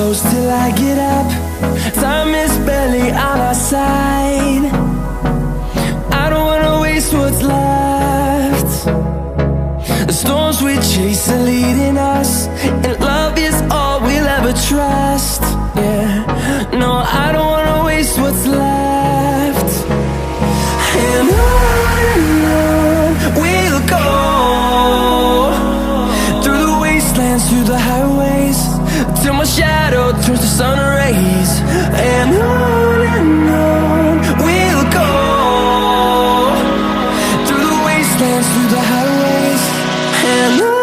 close till I get up. Time is barely on our side. I don't wanna waste what's left. The storms we chase are leading us, and love is all we'll ever trust. Yeah, no, I don't wanna waste what's left. And on we'll go, through the wastelands, through the highways, till my shadow turns to sun rays. And on we'll go, through the wastelands, through the highways, and on.